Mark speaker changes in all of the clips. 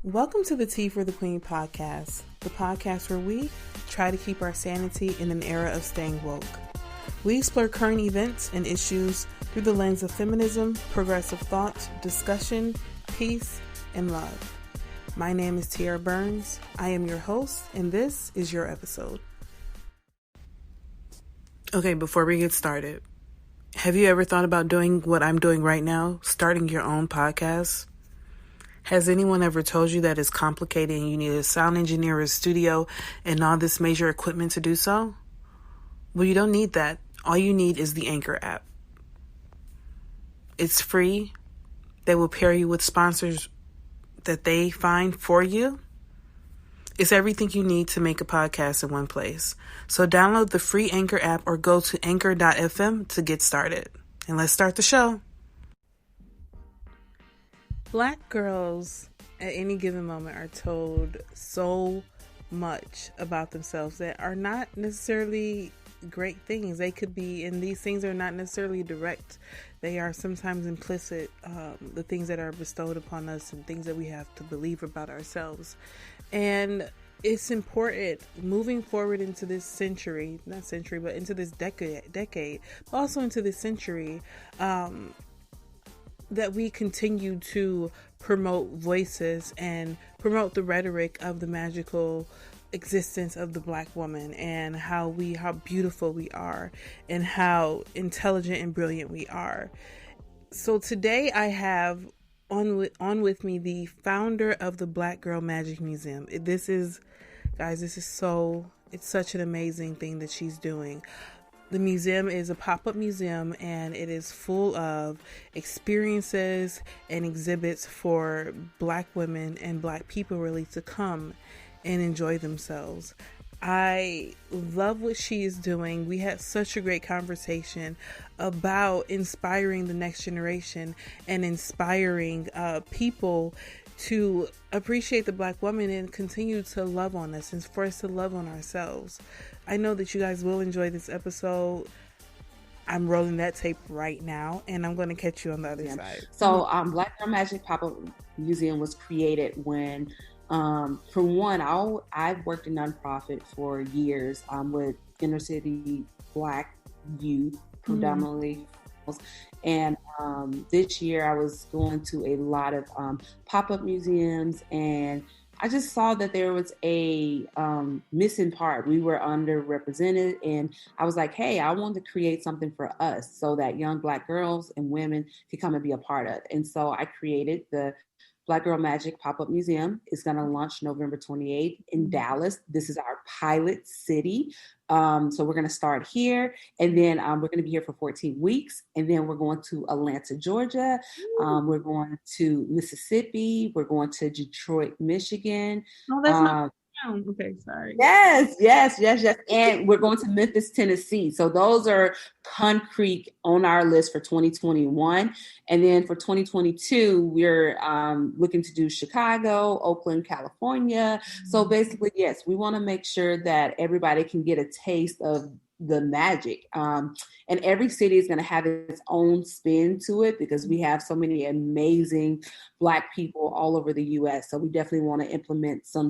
Speaker 1: Welcome to the Tea for the Queen podcast, the podcast where we try to keep our sanity in an era of staying woke. We explore current events and issues through the lens of feminism, progressive thought, discussion, peace, and love. My name is Tiara Burns. I am your host, and this is your episode. Okay, before we get started, have you ever thought about doing what I'm doing right now, starting your own podcast? Has anyone ever told you that it's complicated and you need a sound engineer, a studio, and all this major equipment to do so? Well, you don't need that. All you need is the Anchor app. It's free. They will pair you with sponsors that they find for you. It's everything you need to make a podcast in one place. So download the free Anchor app or go to anchor.fm to get started. And let's start the show. Black girls at any given moment are told so much about themselves that are not necessarily great things. They could be, and these things are not necessarily direct. They are sometimes implicit, the things that are bestowed upon us and things that we have to believe about ourselves. And it's important moving forward into this century, not century, but into this decade, but also into this century, that we continue to promote voices and promote the rhetoric of the magical existence of the Black woman and how beautiful we are and how intelligent and brilliant we are. So today I have on with me the founder of the Black Girl Magic Museum. It's such an amazing thing that she's doing. The museum is a pop-up museum, and it is full of experiences and exhibits for Black women and Black people really to come and enjoy themselves. I love what she is doing. We had such a great conversation about inspiring the next generation and inspiring people to appreciate the Black woman and continue to love on us and for us to love on ourselves. I know that you guys will enjoy this episode. I'm rolling that tape right now, and I'm going to catch you on the other side.
Speaker 2: So Black Girl Magic Pop-Up Museum was created when, for one, I've worked in nonprofit for years with inner city Black youth, predominantly. And this year I was going to a lot of pop-up museums, and I just saw that there was a missing part. We were underrepresented, and I was like, hey, I want to create something for us so that young Black girls and women can come and be a part of it. And so I created the Black Girl Magic Pop-Up Museum. Is going to launch November 28th in Dallas. This is our pilot city. So we're going to start here, and then we're going to be here for 14 weeks. And then we're going to Atlanta, Georgia. We're going to Mississippi. We're going to Detroit, Michigan.
Speaker 1: Oh, that's not okay, sorry.
Speaker 2: Yes. And we're going to Memphis, Tennessee. So those are concrete on our list for 2021. And then for 2022, we're looking to do Chicago, Oakland, California. So basically, yes, we want to make sure that everybody can get a taste of the magic. And every city is going to have its own spin to it because we have so many amazing Black people all over the U.S. So we definitely want to implement some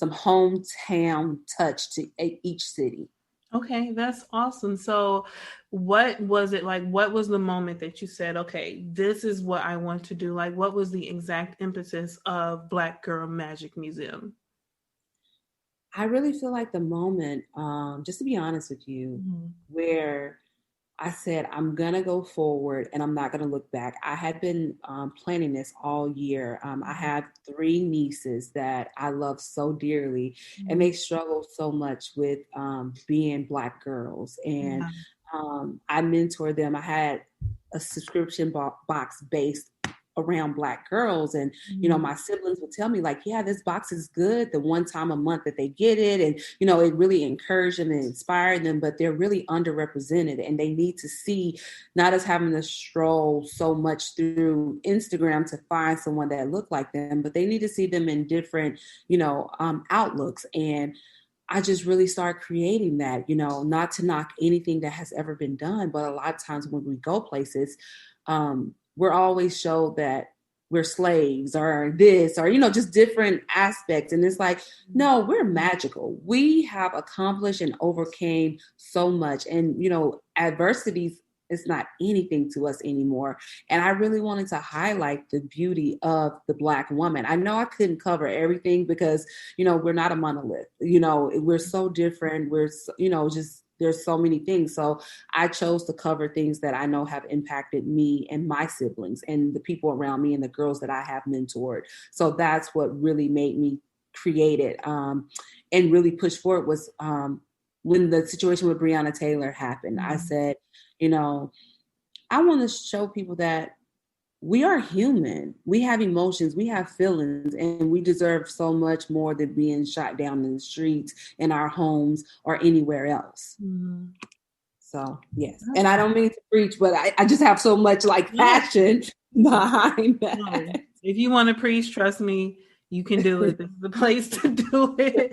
Speaker 2: hometown touch to each city.
Speaker 1: Okay, that's awesome. So what was it like? What was the moment that you said, okay, this is what I want to do? Like, what was the exact impetus of Black Girl Magic Museum?
Speaker 2: I really feel like the moment, just to be honest with you, where I said, I'm going to go forward and I'm not going to look back. I had been planning this all year. I have 3 nieces that I love so dearly, and they struggle so much with being Black girls. And I mentor them. I had a subscription box based around Black girls, and my siblings would tell me like, yeah, this box is good the one time a month that they get it, and it really encouraged them and inspired them, but they're really underrepresented, and they need to see not us having to stroll so much through Instagram to find someone that look like them, but they need to see them in different outlooks. And I just really start creating that, not to knock anything that has ever been done, but a lot of times when we go places, we're always showed that we're slaves or this, or, just different aspects. And it's like, no, we're magical. We have accomplished and overcame so much. And, adversities, it's not anything to us anymore. And I really wanted to highlight the beauty of the Black woman. I know I couldn't cover everything because, we're not a monolith. We're so different. We're, just there's so many things. So I chose to cover things that I know have impacted me and my siblings and the people around me and the girls that I have mentored. So that's what really made me create it, and really push forward was when the situation with Breonna Taylor happened. I said, I want to show people that we are human. We have emotions, we have feelings, and we deserve so much more than being shot down in the streets, in our homes, or anywhere else. Mm-hmm. So, yes. And I don't mean to preach, but I just have so much passion behind that.
Speaker 1: No. If you want to preach, trust me, you can do it. This is the place to do it.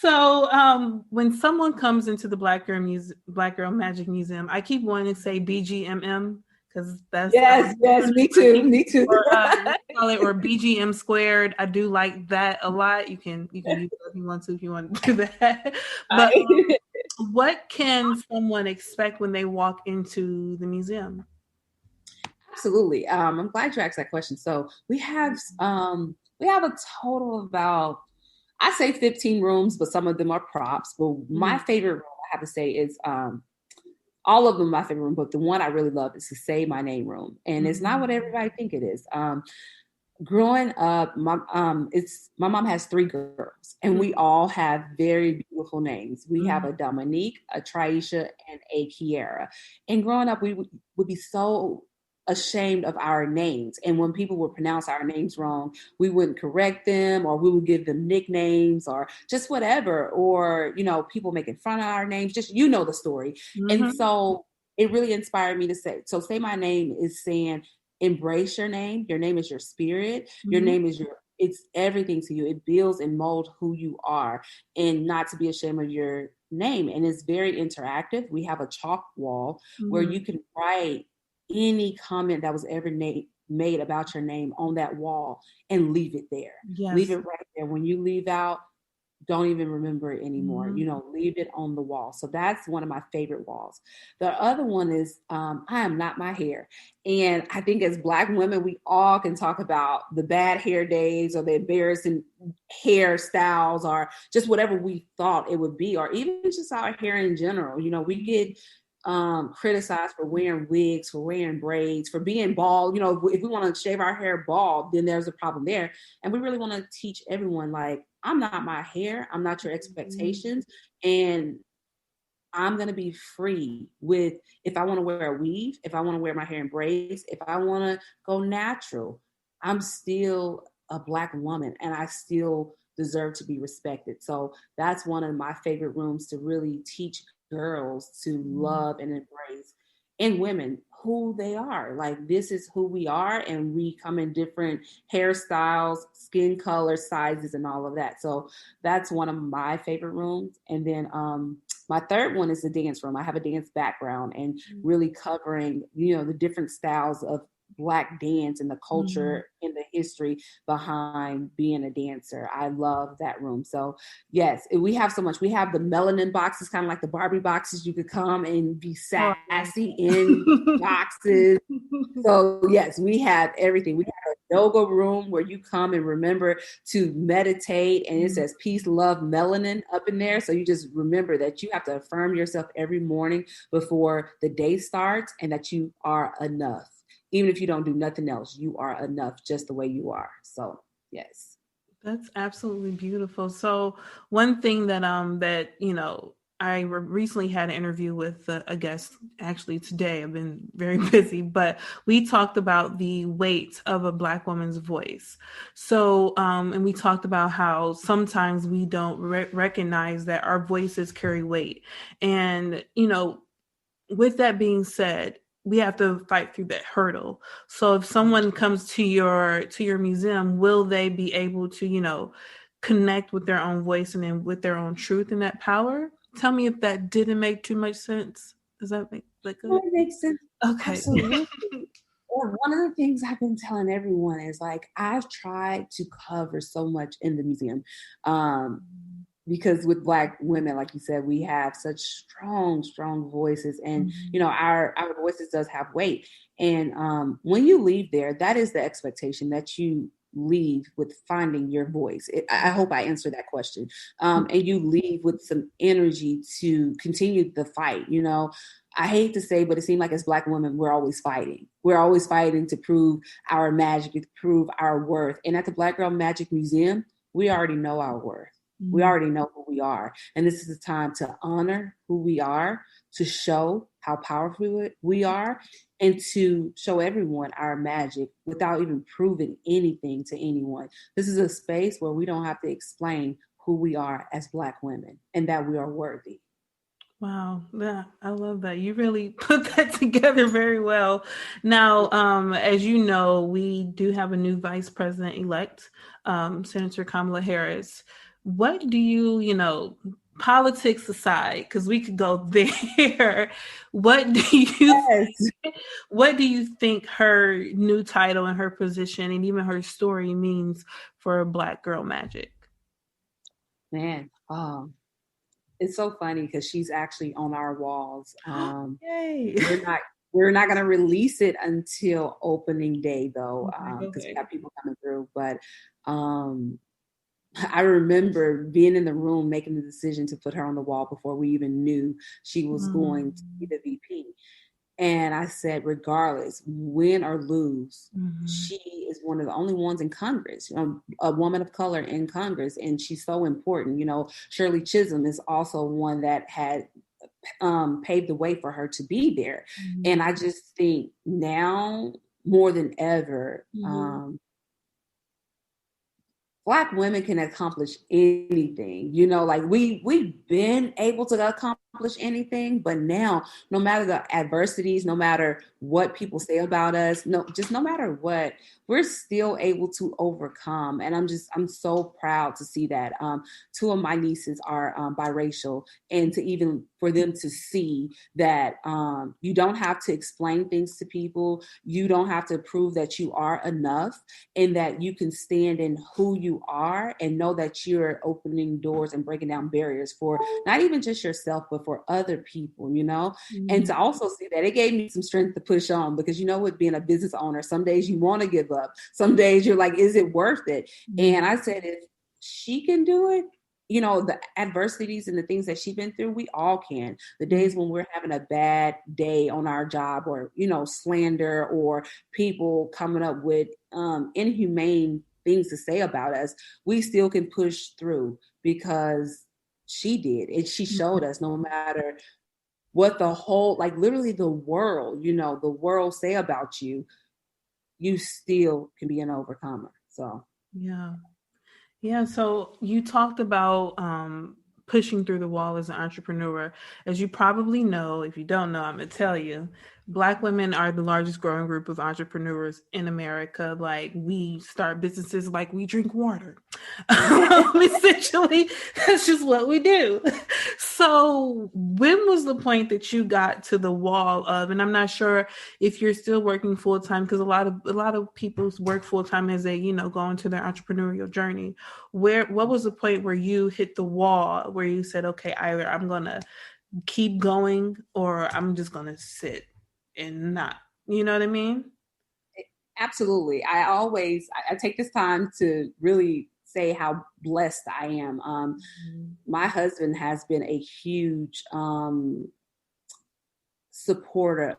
Speaker 1: So when someone comes into the Black Girl Magic Museum, I keep wanting to say BGMM. Because that's
Speaker 2: yes, me too.
Speaker 1: Or BGM squared. I do like that a lot. You can use it if you want to do that. But what can someone expect when they walk into the museum?
Speaker 2: Absolutely. I'm glad you asked that question. So we have a total of about, I say 15 rooms, but some of them are props. But my favorite room, I have to say, is all of them my favorite room, but the one I really love is the Say My Name room. And it's not what everybody think it is. Growing up, my mom has 3 girls, and we all have very beautiful names. We have a Dominique, a Triisha, and a Kiara. And growing up, we would be so ashamed of our names. And when people would pronounce our names wrong, we wouldn't correct them, or we would give them nicknames or just whatever, or, people making fun of our names, just, the story. Mm-hmm. And so it really inspired me to say My Name is saying, embrace your name. Your name is your spirit. Mm-hmm. Your name is it's everything to you. It builds and molds who you are, and not to be ashamed of your name. And it's very interactive. We have a chalk wall where you can write any comment that was ever made about your name on that wall and leave it there. Yes. Leave it right there. When you leave out, don't even remember it anymore. Leave it on the wall. So that's one of my favorite walls. The other one is I Am Not My Hair. And I think as Black women, we all can talk about the bad hair days or the embarrassing hairstyles or just whatever we thought it would be, or even just our hair in general. We get criticized for wearing wigs, for wearing braids, for being bald. If we want to shave our hair bald, then there's a problem there. And we really want to teach everyone, I'm not my hair. I'm not your expectations. And I'm going to be free with, if I want to wear a weave, if I want to wear my hair in braids, if I want to go natural, I'm still a Black woman and I still deserve to be respected. So that's one of my favorite rooms to really teach girls to love and embrace, and women, who they are. This is who we are, and we come in different hairstyles, skin colors, sizes, and all of that. So that's one of my favorite rooms. And then my third one is the dance room. I have a dance background, and really covering, the different styles of Black dance and the culture and the history behind being a dancer. I love that room. So yes, we have so much. We have the melanin boxes, kind of like the Barbie boxes. You could come and be sassy in boxes. So yes, we have everything. We have a yoga room where you come and remember to meditate, and it says peace, love, melanin up in there. So you just remember that you have to affirm yourself every morning before the day starts, and that you are enough. Even if you don't do nothing else, you are enough just the way you are. So, yes.
Speaker 1: That's absolutely beautiful. So one thing that, I recently had an interview with a guest, actually today. I've been very busy, but we talked about the weight of a Black woman's voice. So, and we talked about how sometimes we don't recognize that our voices carry weight. And, with that being said, we have to fight through that hurdle. So if someone comes to your museum, will they be able to, connect with their own voice and then with their own truth and that power? Tell me if that didn't make too much sense. Does that make
Speaker 2: That makes sense?
Speaker 1: Okay.
Speaker 2: Absolutely. Or one of the things I've been telling everyone is like, I've tried to cover so much in the museum. Because with Black women, like you said, we have such strong voices, and our voices does have weight. And when you leave there, that is the expectation, that you leave with finding your voice. I hope I answered that question. And you leave with some energy to continue the fight. I hate to say, but it seems like as Black women, we're always fighting. We're always fighting to prove our magic, to prove our worth. And at the Black Girl Magic Museum, we already know our worth. We already know who we are. And this is the time to honor who we are, to show how powerful we are, and to show everyone our magic without even proving anything to anyone. This is a space where we don't have to explain who we are as Black women and that we are worthy.
Speaker 1: Wow, yeah, I love that. You really put that together very well. Now, as you know, we do have a new vice president elect, Senator Kamala Harris. What do politics aside, because we could go there, what do you
Speaker 2: Yes.
Speaker 1: what do you think her new title and her position and even her story means for Black Girl Magic?
Speaker 2: Man, it's so funny because she's actually on our walls.
Speaker 1: Yay!
Speaker 2: We're not going to release it until opening day, though, because
Speaker 1: Okay.
Speaker 2: we got people coming through. But I remember being in the room making the decision to put her on the wall before we even knew she was going to be the VP. And I said, regardless, win or lose, she is one of the only ones in Congress, a woman of color in Congress, and she's so important. Shirley Chisholm is also one that had paved the way for her to be there. And I just think now more than ever, Black women can accomplish anything. Like we've been able to accomplish anything, but now, no matter the adversities, no matter what people say about us, no matter what, we're still able to overcome. And I'm so proud to see that. Two of my nieces are biracial, and for them to see that you don't have to explain things to people, you don't have to prove that you are enough, and that you can stand in who you are and know that you're opening doors and breaking down barriers for not even just yourself, but for other people, and to also see that, it gave me some strength to push on, because with being a business owner, some days you want to give up. Some days you're like, is it worth it? And I said, if she can do it, the adversities and the things that she's been through, we all can. The days when we're having a bad day on our job, or, slander, or people coming up with inhumane things to say about us, we still can push through, because she did. And she showed us, no matter what the whole, like literally the world, the world say about you, you still can be an overcomer. So
Speaker 1: Yeah, so you talked about pushing through the wall as an entrepreneur. As you probably know, if you don't know, I'm going to tell you, Black women are the largest growing group of entrepreneurs in America. Like, we start businesses like we drink water. Essentially, that's just what we do. So when was the point that you got to the wall of, and I'm not sure if you're still working full time, because a lot of people work full time as they, go into their entrepreneurial journey. What was the point where you hit the wall, where you said, okay, either I'm gonna keep going or I'm just gonna sit and not, you know what I mean?
Speaker 2: Absolutely. I take this time to really say how blessed I am. My husband has been a huge supporter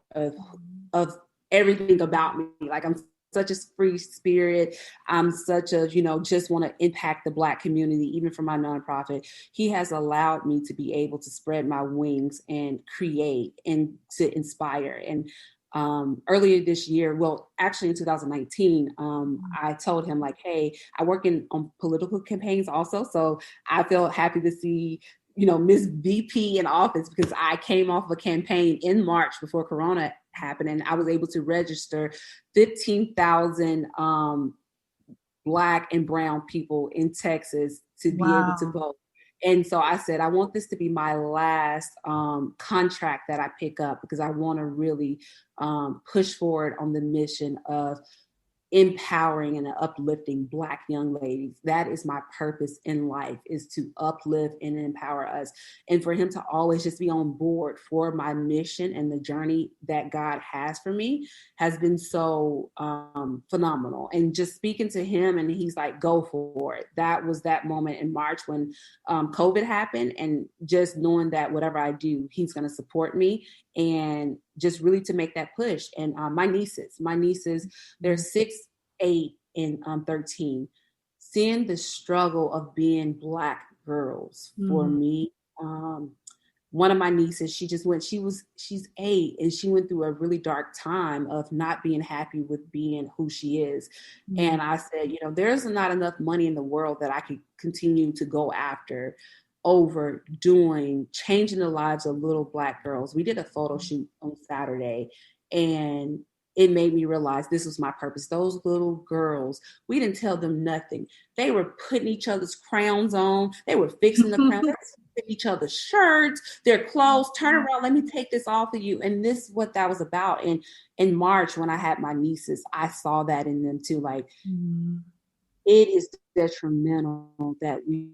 Speaker 2: of everything about me. Like, I'm such a free spirit. I'm such a, just want to impact the Black community, even for my nonprofit. He has allowed me to be able to spread my wings and create and to inspire. And earlier this year, well, actually in 2019, I told him, like, hey, I work on political campaigns also. So I felt happy to see Miss VP in office, because I came off of a campaign in March before Corona happened, and I was able to register 15,000 Black and brown people in Texas to be able to vote. And so I said, I want this to be my last contract that I pick up, because I want to really push forward on the mission of empowering and uplifting Black young ladies. That is my purpose in life, is to uplift and empower us. And for him to always just be on board for my mission and the journey that God has for me has been so phenomenal. And just speaking to him, and he's like, go for it. That was that moment in March when COVID happened, and just knowing that whatever I do, he's going to support me, and just really to make that push. And my nieces, they're 6, 8, and 13. Seeing the struggle of being Black girls for me. One of my nieces, she's 8, and she went through a really dark time of not being happy with being who she is. And I said, there's not enough money in the world that I could continue to go after over changing the lives of little Black girls. We did a photo shoot on Saturday, and it made me realize this was my purpose. Those little girls, we didn't tell them nothing. They were putting each other's crowns on. They were fixing the crowns. They were fixing each other's shirts, their clothes. Turn around, let me take this off of you. And this is what that was about. And in March, when I had my nieces, I saw that in them too. Like, it is detrimental that we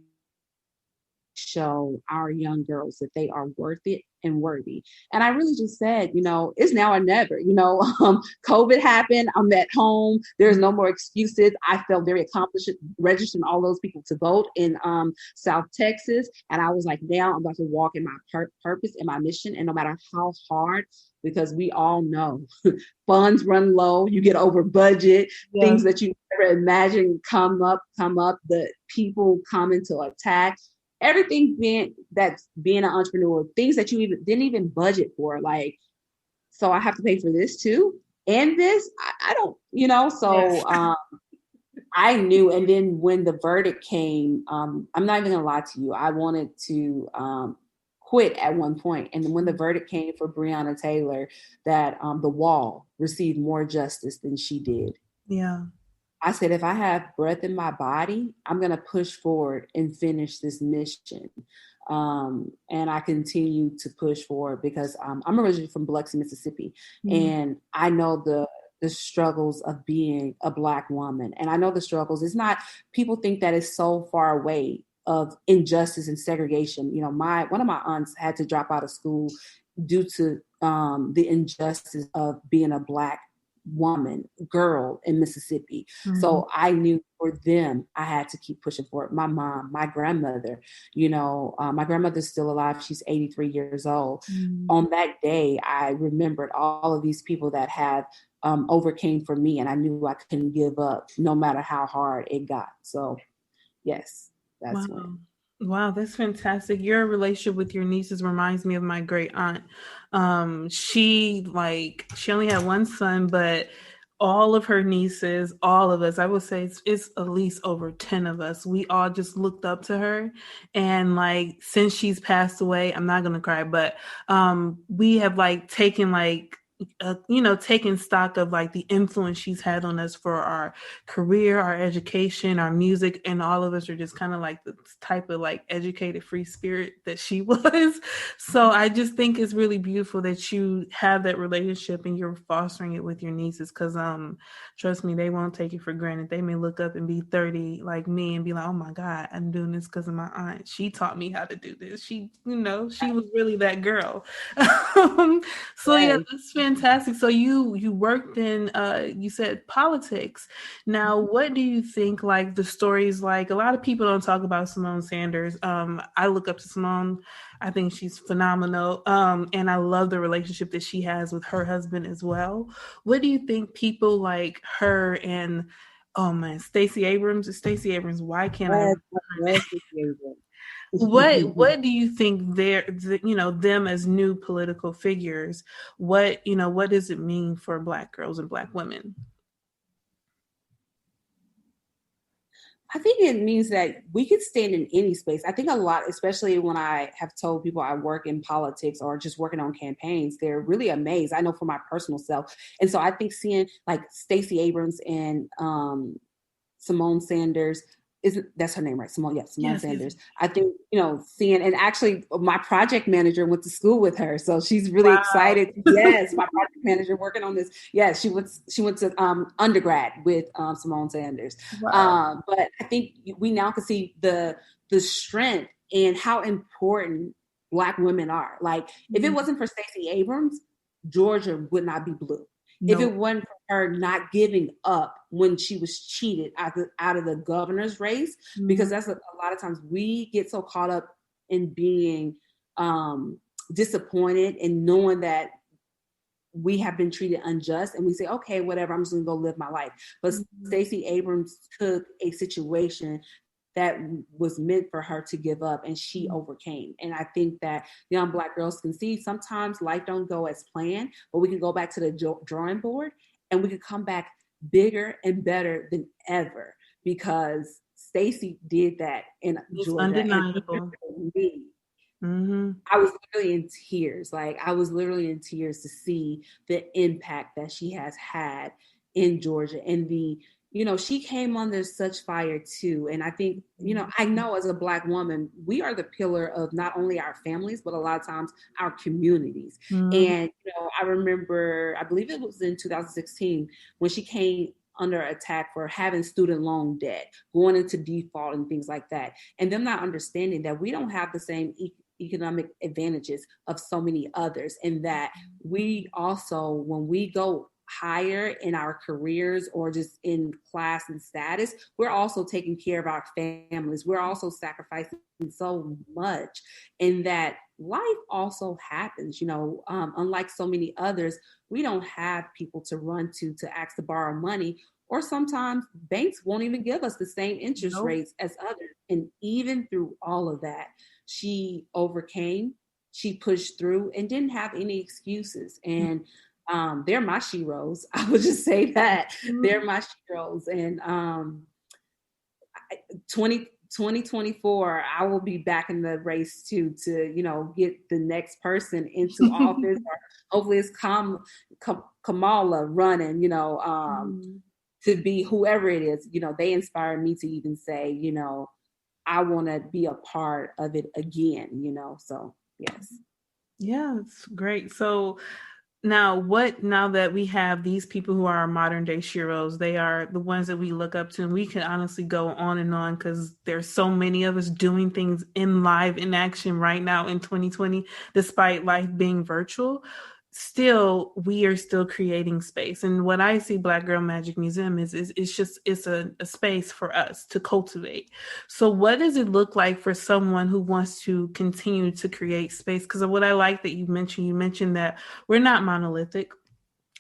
Speaker 2: show our young girls that they are worth it and worthy. And I really just said, it's now or never. COVID happened. I'm at home. There's no more excuses. I felt very accomplished registering all those people to vote in South Texas. And I was like, now I'm about to walk in my purpose and my mission. And no matter how hard, because we all know funds run low, you get over budget, things that you never imagined come up, the people come into attack. Everything being an entrepreneur, things that you didn't even budget for, like, so I have to pay for this too, and this, I don't, so I knew. And then when the verdict came, I'm not even gonna lie to you, I wanted to quit at one point. And when the verdict came for Breonna Taylor, that the wall received more justice than she did.
Speaker 1: Yeah.
Speaker 2: I said, if I have breath in my body, I'm going to push forward and finish this mission. And I continue to push forward because I'm originally from Biloxi, Mississippi. And I know the struggles of being a Black woman. And I know the struggles. It's not, people think that it's so far away of injustice and segregation. One of my aunts had to drop out of school due to the injustice of being a Black woman, girl in Mississippi. So I knew for them, I had to keep pushing forward. My mom, my grandmother, my grandmother's still alive. She's 83 years old. On that day, I remembered all of these people that have overcame for me, and I knew I couldn't give up no matter how hard it got. So yes, that's when.
Speaker 1: Wow, that's fantastic. Your relationship with your nieces reminds me of my great aunt. She only had one son, but all of her nieces, all of us, I would say it's at least over 10 of us. We all just looked up to her. And since she's passed away, I'm not going to cry, but we have taken taking stock of the influence she's had on us for our career, our education, our music, and all of us are just kind of the type of educated free spirit that she was. So I just think it's really beautiful that you have that relationship and you're fostering it with your nieces, because trust me, they won't take it for granted. They may look up and be 30 like me and be like, oh my God, I'm doing this because of my aunt. She taught me how to do this. She was really that girl. So yeah, that's fantastic. So you worked in you said politics. Now, what do you think the stories, a lot of people don't talk about Simone Sanders. I look up to Simone. I think she's phenomenal. And I love the relationship that she has with her husband as well. What do you think people like her and Stacey Abrams? Why can't I remember her name? What do you think them as new political figures, what does it mean for Black girls and Black women?
Speaker 2: I think it means that we could stand in any space. I think a lot, especially when I have told people I work in politics or just working on campaigns, they're really amazed. I know for my personal self. And so I think seeing Stacey Abrams and Simone Sanders, isn't that's her name, right? Simone, Simone
Speaker 1: Yes, yes.
Speaker 2: Sanders. I think, seeing, and actually my project manager went to school with her. So she's really
Speaker 1: Wow.
Speaker 2: excited. Yes, my project manager working on this. Yes, she went to undergrad with Simone Sanders.
Speaker 1: Wow.
Speaker 2: But I think we now can see the strength and how important Black women are. Like, if it wasn't for Stacey Abrams, Georgia would not be blue. If
Speaker 1: No.
Speaker 2: it wasn't for her not giving up when she was cheated out of the governor's race, because that's a lot of times we get so caught up in being disappointed and knowing that we have been treated unjust, and we say, okay, whatever, I'm just gonna go live my life. But Stacey Abrams took a situation that was meant for her to give up, and she overcame. And I think that young Black girls can see sometimes life don't go as planned, but we can go back to the drawing board and we can come back bigger and better than ever, because Stacey did that in
Speaker 1: It's
Speaker 2: Georgia. And
Speaker 1: undeniable.
Speaker 2: me, I was literally in tears. Like, I was literally in tears to see the impact that she has had in Georgia. And she came under such fire too. And I think, I know as a Black woman, we are the pillar of not only our families, but a lot of times our communities. And, I remember, I believe it was in 2016 when she came under attack for having student loan debt, going into default and things like that. And them not understanding that we don't have the same economic advantages of so many others, and that we also, when we go higher in our careers or just in class and status, we're also taking care of our families. We're also sacrificing so much, and that life also happens, unlike so many others, we don't have people to run to ask to borrow money, or sometimes banks won't even give us the same interest
Speaker 1: Nope.
Speaker 2: rates as others. And even through all of that, she overcame, she pushed through, and didn't have any excuses. And they're my sheroes. I would just say that they're my sheroes. And 2024, I will be back in the race too, to get the next person into office, or hopefully it's Kamala running, to be whoever it is. They inspire me to even say, I want to be a part of it again, so yes.
Speaker 1: Yeah, it's great. So now that we have these people who are our modern day heroes, they are the ones that we look up to, and we can honestly go on and on because there's so many of us doing things in action right now in 2020, despite life being virtual. Still, we are still creating space. And what I see Black Girl Magic Museum is it's a space for us to cultivate. So what does it look like for someone who wants to continue to create space? Because of what I like that you mentioned that we're not monolithic,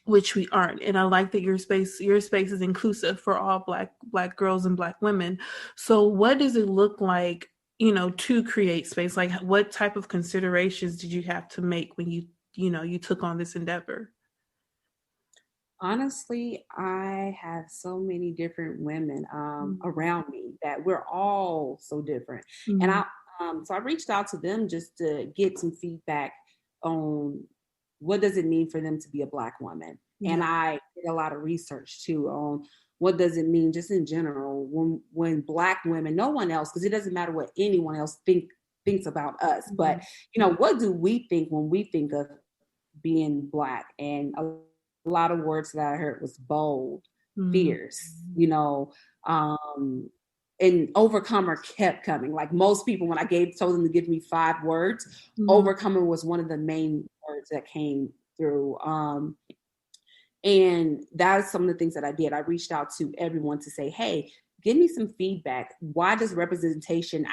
Speaker 1: which we aren't. And I like that your space is inclusive for all black girls and Black women. So what does it look like, to create space? Like, what type of considerations did you have to make when you took on this endeavor?
Speaker 2: Honestly, I have so many different women around me that we're all so different. And so I reached out to them just to get some feedback on what does it mean for them to be a Black woman. And I did a lot of research too on what does it mean just in general when Black women, no one else, because it doesn't matter what anyone else thinks about us, but what do we think when we think of being Black? And a lot of words that I heard was bold, fierce, and overcomer kept coming. Like most people, when I told them to give me 5 words, overcomer was one of the main words that came through. And that's some of the things that I did. I reached out to everyone to say, hey, give me some feedback. Why does representation,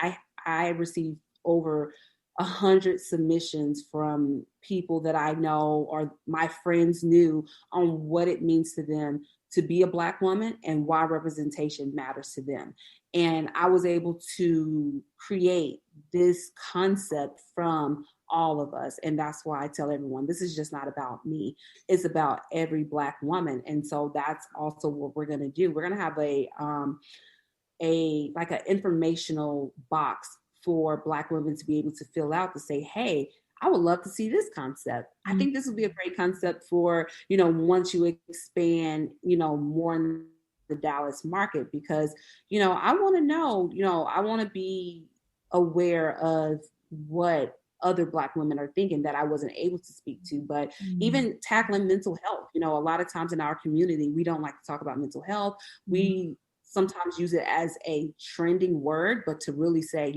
Speaker 2: I received over 100 submissions from people that I know or my friends knew on what it means to them to be a Black woman and why representation matters to them. And I was able to create this concept from all of us. And that's why I tell everyone, this is just not about me. It's about every Black woman. And so that's also what we're going to do. We're going to have like an informational box for Black women to be able to fill out to say, hey, I would love to see this concept. I think this would be a great concept for, once you expand, more the Dallas market because, I want to know, I want to be aware of what other Black women are thinking that I wasn't able to speak to. But even tackling mental health, a lot of times in our community, we don't like to talk about mental health. We sometimes use it as a trending word, but to really say,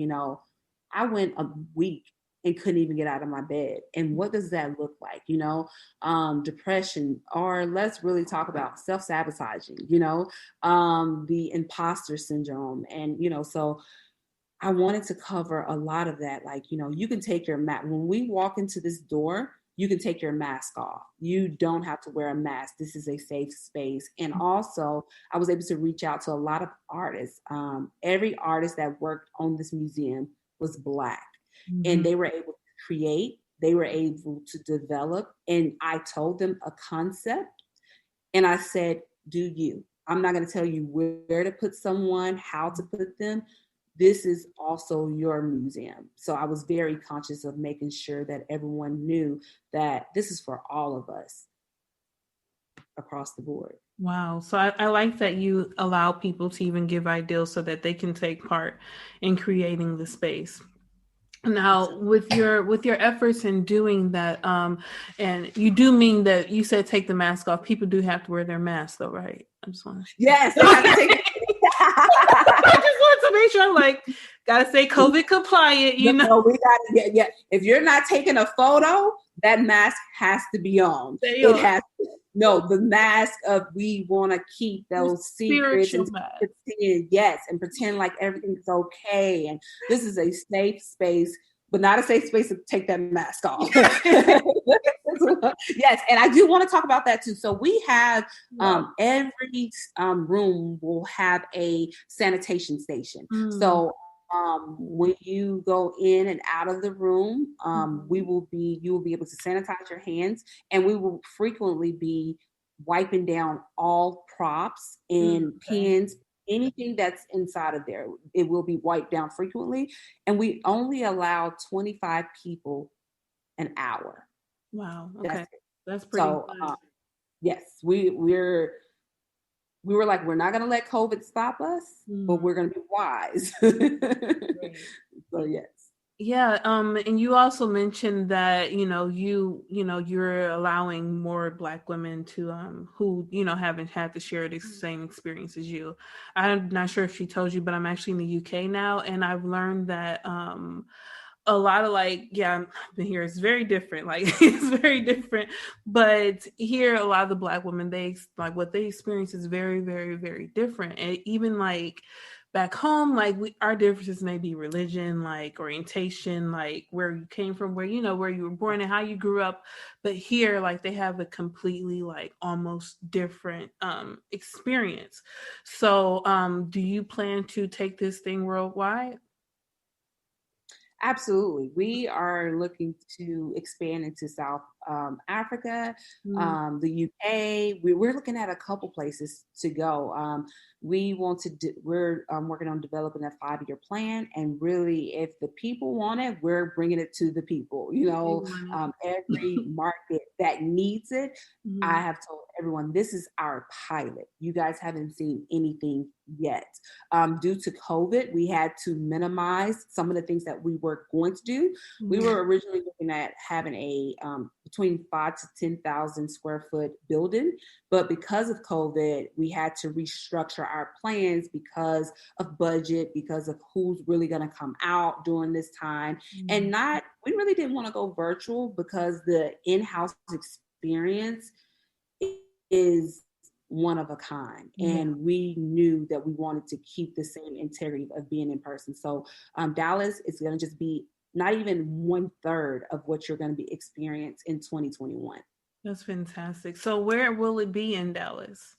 Speaker 2: I went a week and couldn't even get out of my bed. And what does that look like? Depression, or let's really talk about self-sabotaging, the imposter syndrome. And, so I wanted to cover a lot of that. Like, you can take your mask. When we walk into this door, you can take your mask off. You don't have to wear a mask. This is a safe space. And also, I was able to reach out to a lot of artists. Every artist that worked on this museum was Black. And they were able to create, they were able to develop. And I told them a concept and I said, do you. I'm not going to tell you where to put someone, how to put them. This is also your museum. So I was very conscious of making sure that everyone knew that this is for all of us across the board.
Speaker 1: Wow. So I like that you allow people to even give ideas so that they can take part in creating the space. Now, with your efforts in doing that, and you do mean that you said take the mask off. People do have to wear their mask, though, right? I just want to.
Speaker 2: Yes, they have to take it.
Speaker 1: I just want to make sure, like, gotta stay COVID compliant.
Speaker 2: No, we gotta yeah. If you're not taking a photo, that mask has to be on. It has to. No, the mask of we want to keep those secrets and pretend, yes, and pretend like everything's okay. And this is a safe space, but not a safe space to take that mask off. Yes, and I do want to talk about that too. So we have every room will have a sanitation station. So when you go in and out of the room, you will be able to sanitize your hands, and we will frequently be wiping down all props and pins, anything that's inside of there. It will be wiped down frequently, and we only allow 25 people an hour.
Speaker 1: Wow. Okay. That's pretty good.
Speaker 2: Yes, we were like, we're not going to let COVID stop us, but we're going to be wise. So yes.
Speaker 1: Yeah. And you also mentioned that, you're allowing more Black women to, who, haven't had to share the same experience as you. I'm not sure if she told you, but I'm actually in the UK now. And I've learned that, a lot of I've been here. It's very different. Like it's very different. But here, a lot of the Black women, what they experience is very, very, very different. And even back home, our differences may be religion, orientation, where you came from, where where you were born and how you grew up. But here, they have a completely almost different experience. So, do you plan to take this thing worldwide?
Speaker 2: Absolutely. We are looking to expand into South Africa, the UK. We're looking at a couple places to go. We're working on developing a 5-year plan. And really, if the people want it, we're bringing it to the people. Every market that needs it, I have told everyone, this is our pilot. You guys haven't seen anything yet. Due to COVID, we had to minimize some of the things that we were going to do. We were originally looking at having a between 5,000 to 10,000 square foot building, but because of COVID, we had to restructure our plans because of budget, because of who's really going to come out during this time, and we really didn't want to go virtual because the in-house experience is one of a kind, and we knew that we wanted to keep the same integrity of being in person. So Dallas is going to just be not even 1/3 of what you're going to be experienced in 2021.
Speaker 1: That's fantastic. So where will it be in Dallas?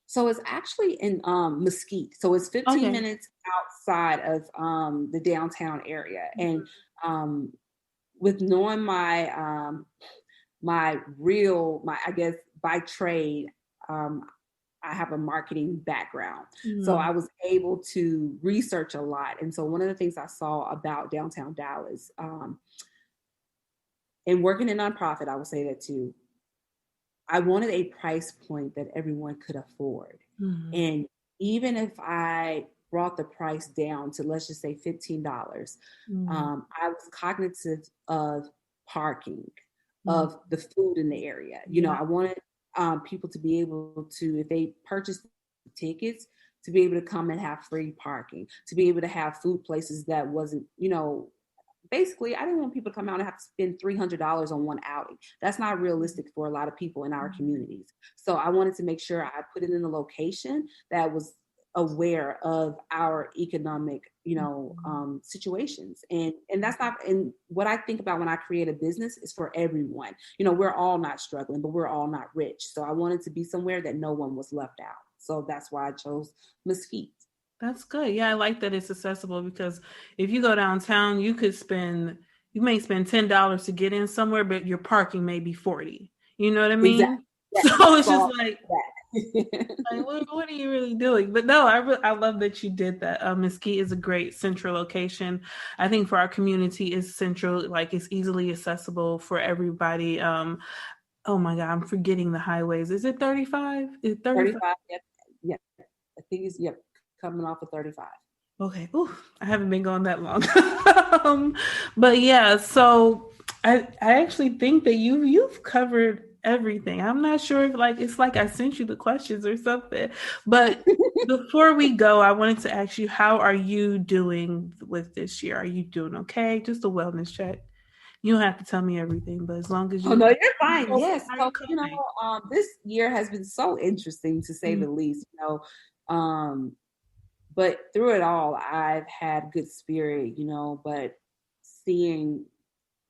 Speaker 2: So it's actually in Mesquite. So it's 15 minutes outside of the downtown area. And with knowing my I guess by trade, I have a marketing background. So I was able to research a lot. And so one of the things I saw about downtown Dallas, and working in nonprofit, I will say that too, I wanted a price point that everyone could afford. Mm-hmm. And even if I brought the price down to, let's just say $15, I was cognitive of parking, of the food in the area. You know, I wanted people to be able to, if they purchase tickets, to be able to come and have free parking, to be able to have food places that wasn't, you know, basically, I didn't want people to come out and have to spend $300 on one outing. That's not realistic for a lot of people in our communities. So I wanted to make sure I put it in a location that was aware of our economic, you know, situations. And that's not, and what I think about when I create a business is for everyone. You know, we're all not struggling, but we're all not rich. So I wanted to be somewhere that no one was left out. So that's why I chose Mesquite.
Speaker 1: That's good. Yeah, I like that it's accessible, because if you go downtown, you may spend $10 to get in somewhere, but your parking may be 40. You know what I mean?
Speaker 2: Exactly. Yeah,
Speaker 1: so it's just like, what are you really doing? But no, I love that you did that. Mesquite is a great central location. I think for our community is central, like it's easily accessible for everybody. Oh my God, I'm forgetting the highways. Is it 35? Is it 35?
Speaker 2: 35, yep. Yep. I think it's, yep, coming off of 35.
Speaker 1: Okay. Ooh, I haven't been gone that long. But yeah, so I actually think that you've covered everything. I'm not sure if like it's like I sent you the questions or something. But before we go, I wanted to ask you, how are you doing with this year? Are you doing okay? Just a wellness check. You don't have to tell me everything, but as long as
Speaker 2: Oh
Speaker 1: you
Speaker 2: no, you're fine. Yes.
Speaker 1: how are you
Speaker 2: So, you
Speaker 1: coping?
Speaker 2: know, this year has been so interesting to say
Speaker 1: Mm,
Speaker 2: the least, you know. But through it all, I've had good spirit, you know, but seeing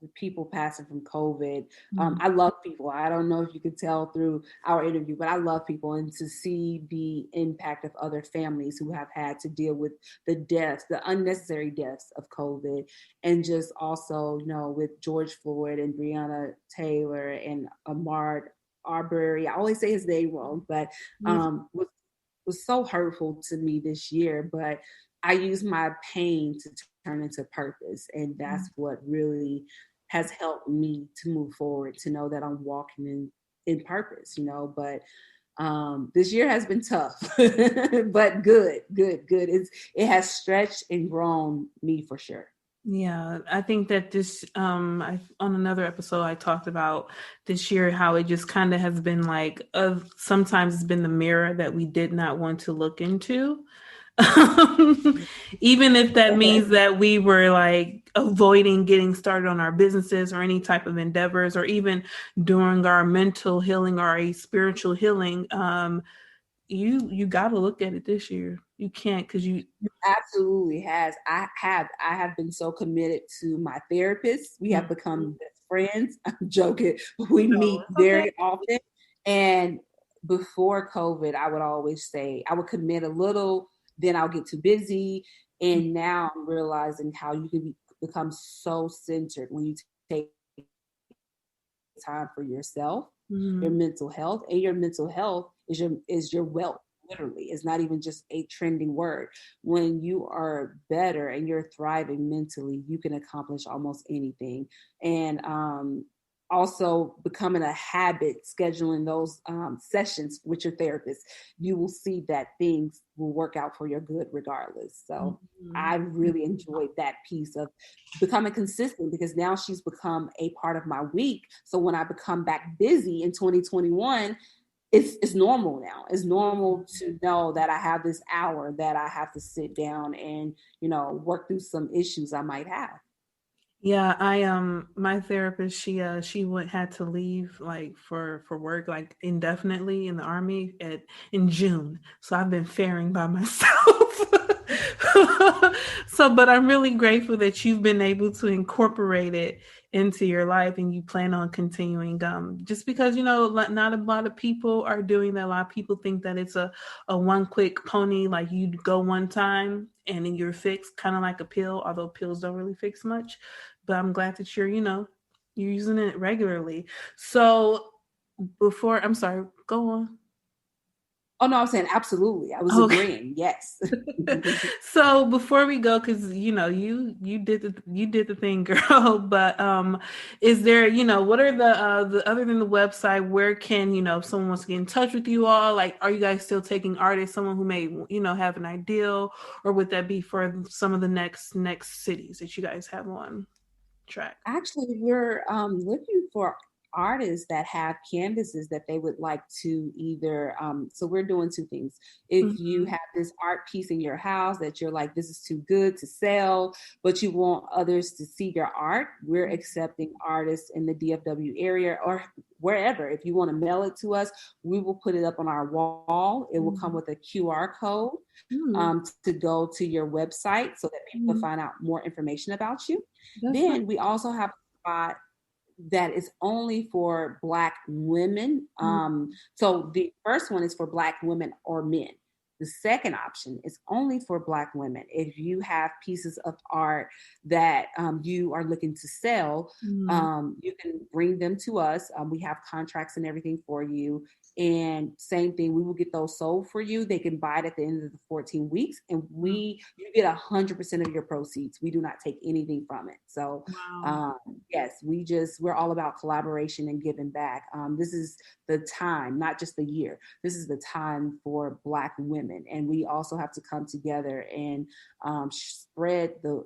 Speaker 2: the people passing from COVID.
Speaker 1: mm,
Speaker 2: I love people. I don't know if you could tell through our interview, but I love people, and to see the impact of other families who have had to deal with the deaths, the unnecessary deaths of COVID, and just also, you know, with George Floyd and Breonna Taylor and Ahmaud Arbery. I always say his name wrong, but was so hurtful to me this year. But I use my pain to turn into purpose, and that's what really has helped me to move forward, to know that I'm walking in purpose, you know. But this year has been tough, but good. It has stretched and grown me for sure.
Speaker 1: Yeah, I think that this on another episode I talked about this year how it just kind of has been like sometimes it's been the mirror that we did not want to look into. Even if that means that we were like avoiding getting started on our businesses or any type of endeavors, or even during our mental healing or a spiritual healing, you got to look at it this year. You can't, because you
Speaker 2: Absolutely has. I have been so committed to my therapist. We have become best friends. I'm joking. We
Speaker 1: no,
Speaker 2: meet
Speaker 1: it's okay.
Speaker 2: very often. And before COVID, I would always say I would commit a little, then I'll get too busy. And now I'm realizing how you can become so centered when you take time for yourself, your mental health, and your mental health is your wealth. Literally, it's not even just a trending word. When you are better and you're thriving mentally, you can accomplish almost anything. And also becoming a habit, scheduling those sessions with your therapist, you will see that things will work out for your good regardless. So I really enjoyed that piece of becoming consistent, because now she's become a part of my week. So when I become back busy in 2021, it's normal now. It's normal to know that I have this hour that I have to sit down and, you know, work through some issues I might have.
Speaker 1: Yeah, I my therapist, she went had to leave like for work like indefinitely in the army in June. So I've been faring by myself. So but I'm really grateful that you've been able to incorporate it into your life, and you plan on continuing, just because you know not a lot of people are doing that. A lot of people think that it's a one quick pony, like you go one time and then you're fixed, kind of like a pill, although pills don't really fix much. But I'm glad that you're using it regularly. So I'm sorry, go on.
Speaker 2: Oh no, I'm saying absolutely. I was
Speaker 1: Okay.
Speaker 2: agreeing. Yes.
Speaker 1: So before we go, because you did the thing, girl. But is there, what are the other than the website, where can, if someone wants to get in touch with you all, like, are you guys still taking artists, someone who may, have an ideal, or would that be for some of the next cities that you guys have on track?
Speaker 2: Actually, we're looking for artists that have canvases that they would like to either. So we're doing two things. If you
Speaker 1: Mm-hmm.
Speaker 2: have this art piece in your house that you're like, this is too good to sell, but you want others to see your art, we're accepting artists in the DFW area or wherever. If you want to mail it to us, we will put it up on our wall. It will come with a QR code
Speaker 1: Mm-hmm.
Speaker 2: to go to your website so that people can
Speaker 1: Mm-hmm.
Speaker 2: find out more information about you.
Speaker 1: That's nice.
Speaker 2: Then we also have a spot that is only for Black women. So the first one is for Black women or men. The second option is only for Black women. If you have pieces of art that you are looking to sell,
Speaker 1: Mm-hmm.
Speaker 2: you can bring them to us. We have contracts and everything for you. And same thing, we will get those sold for you. They can buy it at the end of the 14 weeks, and you get 100% of your proceeds. We do not take anything from it. So
Speaker 1: Wow.
Speaker 2: um, yes, we're all about collaboration and giving back. This is the time, not just the year. This is the time for Black women, and we also have to come together and spread the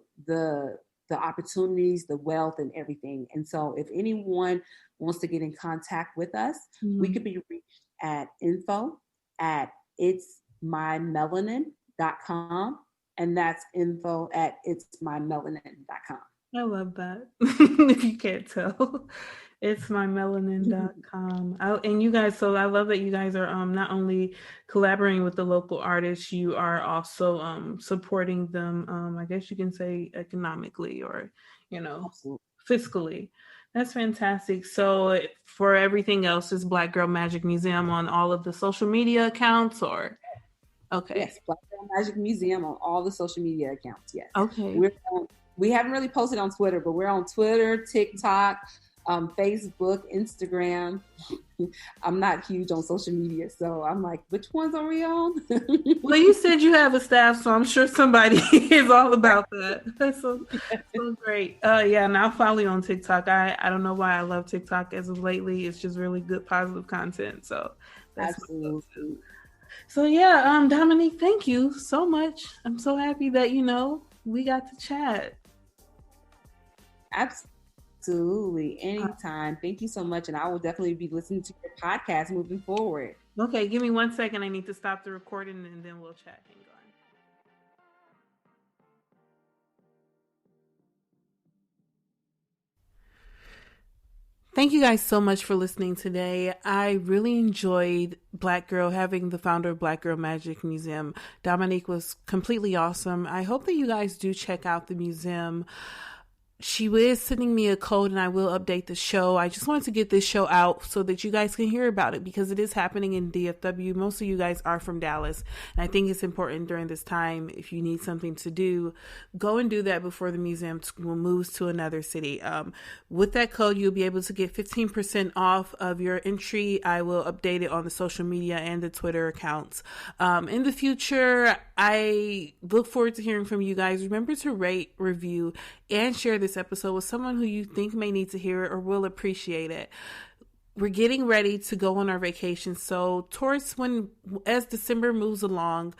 Speaker 2: opportunities, the wealth, and everything. And so, if anyone wants to get in contact with us, we
Speaker 1: Mm-hmm.
Speaker 2: could be reached at info at itsmymelanin.com, and that's info at itsmymelanin.com.
Speaker 1: I love that. If you can't tell, it's mymelanin.com. And you guys, so I love that you guys are not only collaborating with the local artists, you are also supporting them, I guess you can say economically or, you know,
Speaker 2: Absolutely.
Speaker 1: fiscally. That's fantastic. So for everything else, is Black Girl Magic Museum on all of the social media accounts or okay.
Speaker 2: Yes, Black Girl Magic Museum on all the social media accounts. Yes,
Speaker 1: Okay.
Speaker 2: we're on, we haven't really posted on Twitter, but we're on Twitter, TikTok, Facebook, Instagram. I'm not huge on social media, so I'm like, which ones are we on?
Speaker 1: Well, you said you have a staff, so I'm sure somebody is all about that. That's so great. Yeah, and I'll follow you on TikTok. I don't know why I love TikTok as of lately. It's just really good, positive content. So that's my go-to.
Speaker 2: Absolutely.
Speaker 1: So yeah, Dominique, thank you so much. I'm so happy that we got to chat.
Speaker 2: Absolutely. Anytime. Thank you so much. And I will definitely be listening to your podcast moving forward.
Speaker 1: Okay, give me 1 second. I need to stop the recording and then we'll chat. Hang on. Thank you guys so much for listening today. I really enjoyed Black Girl, having the founder of Black Girl Magic Museum. Dominique was completely awesome. I hope that you guys do check out the museum. She is sending me a code and I will update the show. I just wanted to get this show out so that you guys can hear about it because it is happening in DFW. Most of you guys are from Dallas. And I think it's important during this time, if you need something to do, go and do that before the museum moves to another city. With that code, you'll be able to get 15% off of your entry. I will update it on the social media and the Twitter accounts. In the future, I look forward to hearing from you guys. Remember to rate, review, and share this episode with someone who you think may need to hear it or will appreciate it. We're getting ready to go on our vacation, so as December moves along,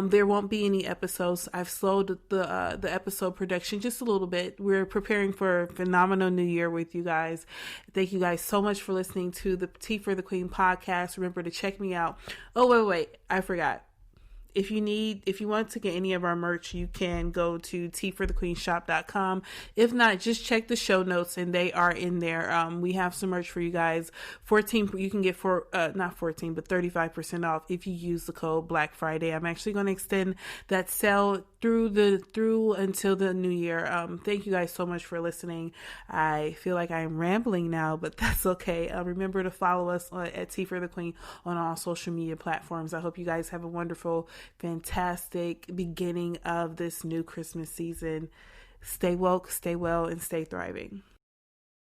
Speaker 1: there won't be any episodes. I've slowed the episode production just a little bit. We're preparing for a phenomenal new year with you guys. Thank you guys so much for listening to the Tea for the Queen podcast. Remember to check me out. Oh wait, I forgot. If you want to get any of our merch, you can go to teaforthequeenshop.com. If not, just check the show notes and they are in there. We have some merch for you guys. You can get not 14, but 35% off if you use the code Black Friday. I'm actually going to extend that sale through until the new year. Thank you guys so much for listening. I feel like I'm rambling now, but that's okay. Remember to follow us at Tea for the Queen on all social media platforms. I hope you guys have a wonderful, fantastic beginning of this new Christmas season. Stay woke, stay well, and stay thriving.